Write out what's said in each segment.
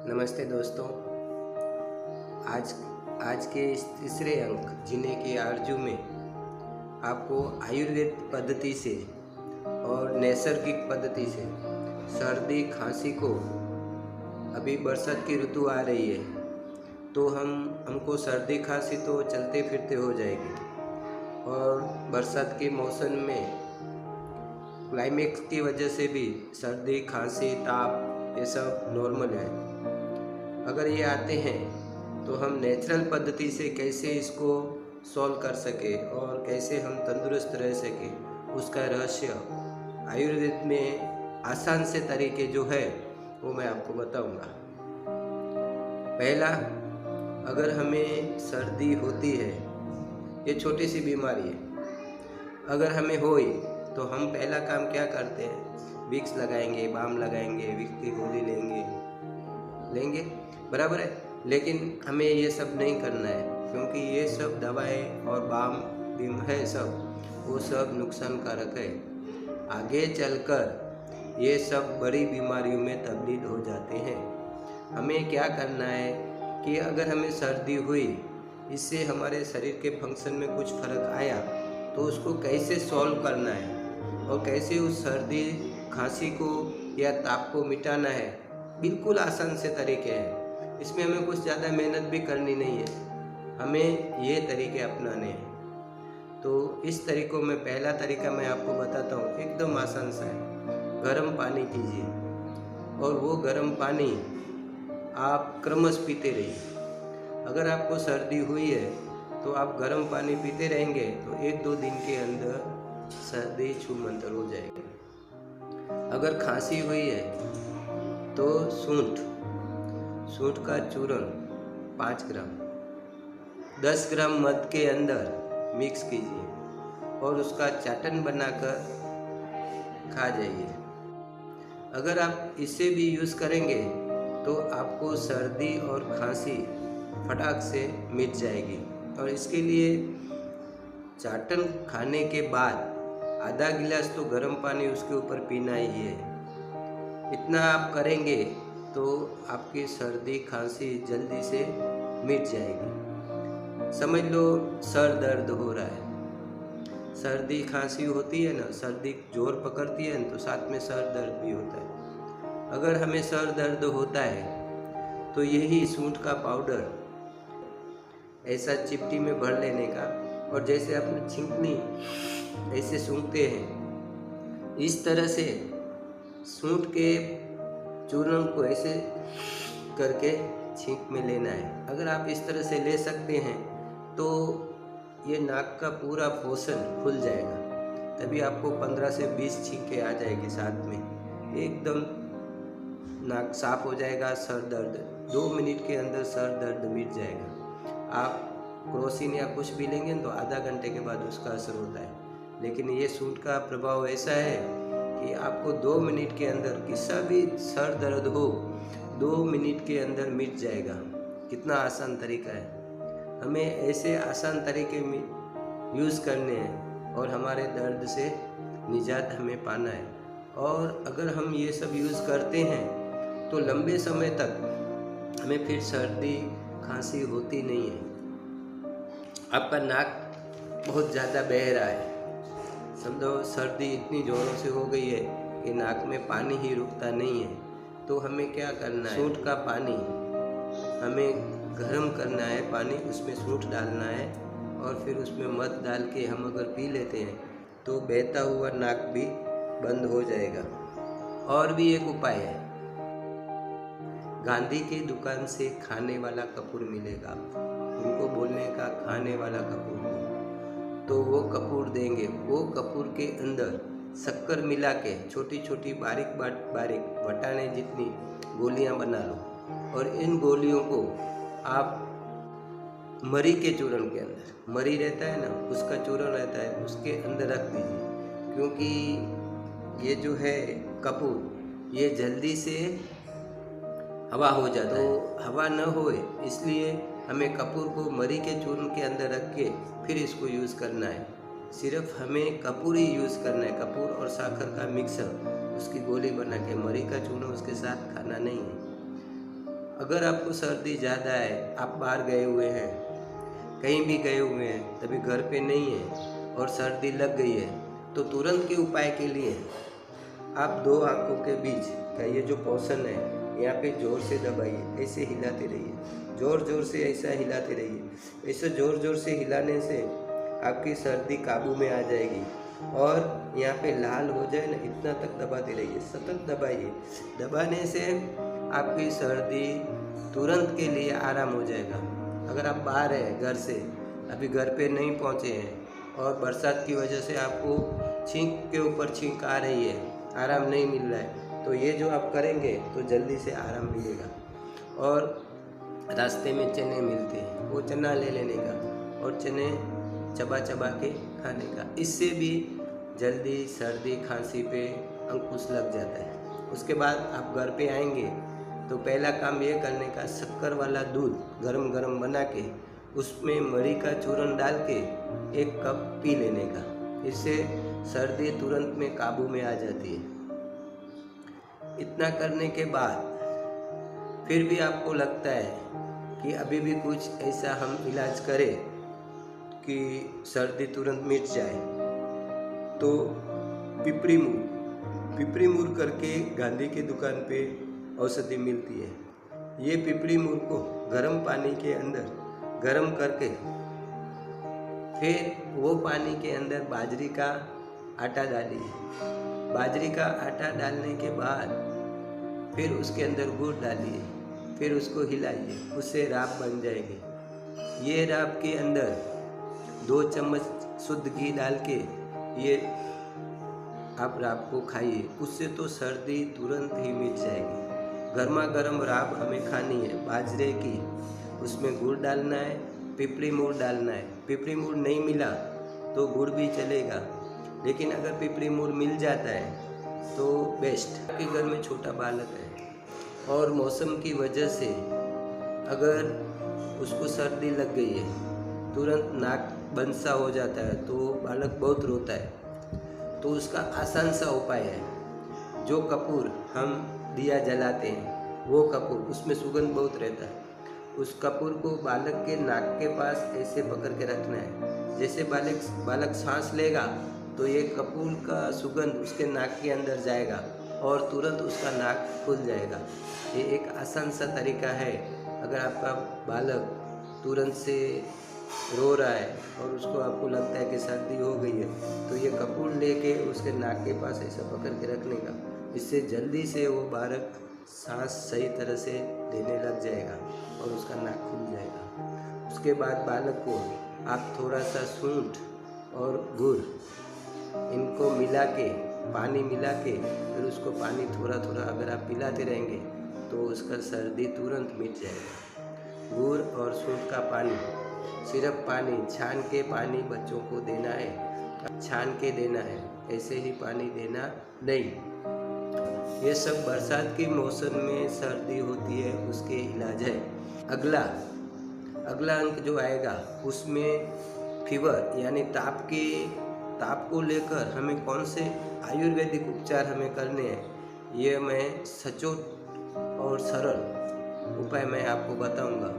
नमस्ते दोस्तों। आज आज के इस तीसरे अंक जीने की आरजू में आपको आयुर्वेद पद्धति से और नैसर्गिक पद्धति से सर्दी खांसी को, अभी बरसात की ऋतु आ रही है तो हमको सर्दी खांसी तो चलते फिरते हो जाएगी, और बरसात के मौसम में क्लाइमेक्स की वजह से भी सर्दी खांसी ताप ये सब नॉर्मल है। अगर ये आते हैं तो हम नेचुरल पद्धति से कैसे इसको सॉल्व कर सके और कैसे हम तंदुरुस्त रह सके, उसका रहस्य आयुर्वेद में आसान से तरीके जो है वो मैं आपको बताऊंगा। पहला, अगर हमें सर्दी होती है, ये छोटी सी बीमारी है, अगर हमें होई तो हम पहला काम क्या करते हैं, विक्स लगाएंगे, बाम लगाएंगे, विक्स की गोली लेंगे, बराबर है। लेकिन हमें ये सब नहीं करना है, क्योंकि ये सब दवाएं और बाम है सब, वो सब नुकसान कारक है। आगे चलकर ये सब बड़ी बीमारियों में तब्दील हो जाते हैं। हमें क्या करना है कि अगर हमें सर्दी हुई, इससे हमारे शरीर के फंक्शन में कुछ फर्क आया, तो उसको कैसे सॉल्व करना है और कैसे उस सर्दी खांसी को या ताप को मिटाना है, बिल्कुल आसान से तरीके हैं। इसमें हमें कुछ ज़्यादा मेहनत भी करनी नहीं है, हमें ये तरीके अपनाने हैं। तो इस तरीकों में पहला तरीका मैं आपको बताता हूँ, एकदम आसान सा है। गर्म पानी कीजिए, और वो गर्म पानी आप क्रमश पीते रहिए। अगर आपको सर्दी हुई है तो आप गर्म पानी पीते रहेंगे तो 1-2 दिन के अंदर सर्दी छूमंतर हो जाएगी। अगर खांसी हुई है तो सूंठ का चूर्ण 5 ग्राम 10 ग्राम मध के अंदर मिक्स कीजिए और उसका चाटन बनाकर खा जाइए। अगर आप इसे भी यूज़ करेंगे तो आपको सर्दी और खांसी फटाक से मिट जाएगी। और इसके लिए चाटन खाने के बाद आधा गिलास तो गर्म पानी उसके ऊपर पीना ही है। इतना आप करेंगे तो आपकी सर्दी खांसी जल्दी से मिट जाएगी। समझ लो सर दर्द हो रहा है, सर्दी खांसी होती है ना, सर्दी जोर पकड़ती है ना, तो साथ में सर दर्द भी होता है। अगर हमें सर दर्द होता है तो यही सूंठ का पाउडर ऐसा चिपटी में भर लेने का, और जैसे अपनी छींकनी ऐसे सूंघते हैं, इस तरह से सूंठ के चूर्ण को ऐसे करके छींक में लेना है। अगर आप इस तरह से ले सकते हैं तो ये नाक का पूरा पोर्शन खुल जाएगा, तभी आपको 15 से 20 छींके आ जाएगी साथ में, एकदम नाक साफ हो जाएगा। सर दर्द 2 मिनट के अंदर सर दर्द मिट जाएगा। आप क्रोसिन या कुछ भी लेंगे तो आधा घंटे के बाद उसका असर होता है, लेकिन ये सूंठ का प्रभाव ऐसा है कि आपको 2 मिनट के अंदर किसी भी सर दर्द हो 2 मिनट के अंदर मिट जाएगा। कितना आसान तरीका है। हमें ऐसे आसान तरीके में यूज़ करने हैं और हमारे दर्द से निजात हमें पाना है। और अगर हम ये सब यूज़ करते हैं तो लंबे समय तक हमें फिर सर्दी खांसी होती नहीं है। आपका नाक बहुत ज़्यादा बह रहा है, समझो सर्दी इतनी ज़ोरों से हो गई है कि नाक में पानी ही रुकता नहीं है, तो हमें क्या करना है, सूंठ का पानी हमें गर्म करना है, पानी उसमें सूंठ डालना है और फिर उसमें मध डाल के हम अगर पी लेते हैं तो बहता हुआ नाक भी बंद हो जाएगा। और भी एक उपाय है, गांधी की दुकान से खाने वाला कपूर मिलेगा, उनको बोलने का खाने वाला कपूर, तो वो कपूर देंगे। वो कपूर के अंदर शक्कर मिला के छोटी छोटी बारीक वटाने जितनी गोलियां बना लो, और इन गोलियों को आप मरी के चूर्ण के अंदर, मरी रहता है ना, उसका चूर्ण रहता है, उसके अंदर रख दीजिए। क्योंकि ये जो है कपूर, ये जल्दी से हवा हो जाता है, तो हवा न होए इसलिए हमें कपूर को मरी के चूर्ण के अंदर रख के फिर इसको यूज़ करना है। सिर्फ हमें कपूर ही यूज़ करना है, कपूर और साखर का मिक्सर, उसकी गोली बना के, मरी का चूर्ण उसके साथ खाना नहीं है। अगर आपको सर्दी ज़्यादा है, आप बाहर गए हुए हैं, कहीं भी गए हुए हैं, तभी घर पे नहीं है और सर्दी लग गई है, तो तुरंत के उपाय के लिए आप दो आंखों के बीच का ये जो पोर्शन है, यहाँ पे जोर से दबाइए, ऐसे हिलाते रहिए, जोर जोर से ऐसा हिलाते रहिए। ऐसे जोर जोर से हिलाने से आपकी सर्दी काबू में आ जाएगी। और यहाँ पे लाल हो जाए ना, इतना तक दबाते रहिए, सतत दबाइए। दबाने से आपकी सर्दी तुरंत के लिए आराम हो जाएगा। अगर आप बाहर हैं घर से, अभी घर पे नहीं पहुँचे हैं और बरसात की वजह से आपको छींक के ऊपर छींक आ रही है, आराम नहीं मिल रहा है, तो ये जो आप करेंगे तो जल्दी से आराम मिलेगा। और रास्ते में चने मिलते हैं, वो चना ले लेने का और चने चबा चबा के खाने का, इससे भी जल्दी सर्दी खांसी पे अंकुश लग जाता है। उसके बाद आप घर पे आएंगे तो पहला काम ये करने का, शक्कर वाला दूध गरम गरम बना के उसमें मरी का चूरन डाल के 1 कप पी लेने का। इससे सर्दी तुरंत में काबू में आ जाती है। इतना करने के बाद फिर भी आपको लगता है कि अभी भी कुछ ऐसा हम इलाज करें कि सर्दी तुरंत मिट जाए, तो पिपरी मूर करके गांधी की दुकान पे औषधि मिलती है। ये पिपरी मूर को गर्म पानी के अंदर गर्म करके फिर वो पानी के अंदर बाजरी का आटा डालिए। बाजरी का आटा डालने के बाद फिर उसके अंदर गुड़ डालिए, फिर उसको हिलाइए, उससे राब बन जाएगी। ये राब के अंदर 2 चम्मच शुद्ध घी डाल के ये आप राब को खाइए, उससे तो सर्दी तुरंत ही मिट जाएगी। गर्मा गर्म राब हमें खानी है बाजरे की, उसमें गुड़ डालना है, पिपरी मूर डालना है। पिपरी मूर नहीं मिला तो गुड़ भी चलेगा, लेकिन अगर पिपरी मूर मिल जाता है तो बेस्ट। आपके घर में छोटा बालक है और मौसम की वजह से अगर उसको सर्दी लग गई है, तुरंत नाक बंद सा हो जाता है, तो बालक बहुत रोता है, तो उसका आसान सा उपाय है, जो कपूर हम दिया जलाते हैं वो कपूर, उसमें सुगंध बहुत रहता है, उस कपूर को बालक के नाक के पास ऐसे पकड़ के रखना है। जैसे बालक सांस लेगा तो ये कपूर का सुगंध उसके नाक के अंदर जाएगा और तुरंत उसका नाक खुल जाएगा। ये एक आसान सा तरीका है। अगर आपका बालक तुरंत से रो रहा है और उसको आपको लगता है कि सर्दी हो गई है, तो ये कपूर लेके उसके नाक के पास ऐसा पकड़ के रखने का, इससे जल्दी से वो बालक सांस सही तरह से लेने लग जाएगा और उसका नाक खुल जाएगा। उसके बाद बालक को आप थोड़ा सा सूंठ और गुड़ इनको मिला के, पानी मिला के, फिर उसको पानी थोड़ा थोड़ा अगर आप पिलाते रहेंगे तो उसका सर्दी तुरंत मिट जाएगा। गुड़ और सूंठ का पानी, सिर्फ पानी, छान के पानी बच्चों को देना है, छान के देना है, ऐसे ही पानी देना नहीं। ये सब बरसात के मौसम में सर्दी होती है, उसके इलाज है। अगला अंक जो आएगा उसमें फीवर यानी ताप को लेकर हमें कौन से आयुर्वेदिक उपचार हमें करने हैं, ये मैं सचोट और सरल उपाय मैं आपको बताऊंगा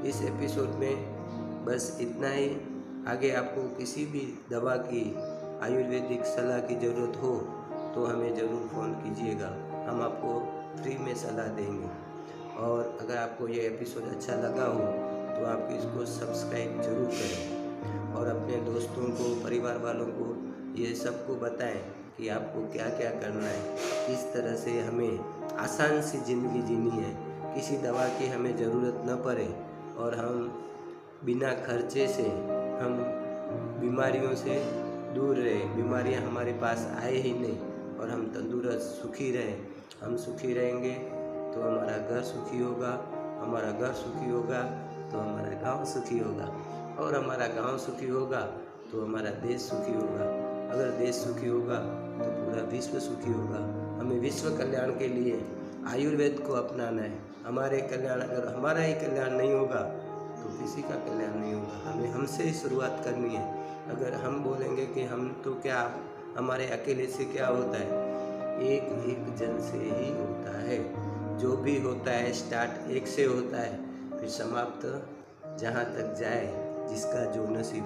इस एपिसोड में। बस इतना ही। आगे आपको किसी भी दवा की आयुर्वेदिक सलाह की ज़रूरत हो तो हमें ज़रूर फ़ोन कीजिएगा, हम आपको फ्री में सलाह देंगे। और अगर आपको ये एपिसोड अच्छा लगा हो तो आप इसको सब्सक्राइब ज़रूर करें और अपने दोस्तों को, परिवार वालों को ये सबको बताएं कि आपको क्या क्या करना है, किस तरह से हमें आसान सी ज़िंदगी जीनी है, किसी दवा की हमें ज़रूरत न पड़े और हम बिना खर्चे से हम बीमारियों से दूर रहें, बीमारियां हमारे पास आए ही नहीं और हम तंदुरुस्त सुखी रहें। हम सुखी रहेंगे तो हमारा घर सुखी होगा, हमारा घर सुखी होगा तो हमारा गांव सुखी होगा, और हमारा गांव सुखी होगा तो हमारा देश सुखी होगा। अगर देश सुखी होगा तो पूरा विश्व सुखी होगा। हमें विश्व कल्याण के लिए आयुर्वेद को अपनाना है। हमारे कल्याण, अगर हमारा ही कल्याण नहीं होगा तो किसी का कल्याण नहीं होगा। हमें हमसे ही शुरुआत करनी है। अगर हम बोलेंगे कि हम तो क्या, हमारे अकेले से क्या होता है, एक एक जन से ही होता है। जो भी होता है स्टार्ट एक से होता है, फिर समाप्त जहाँ तक जाए जिसका जो नसीब।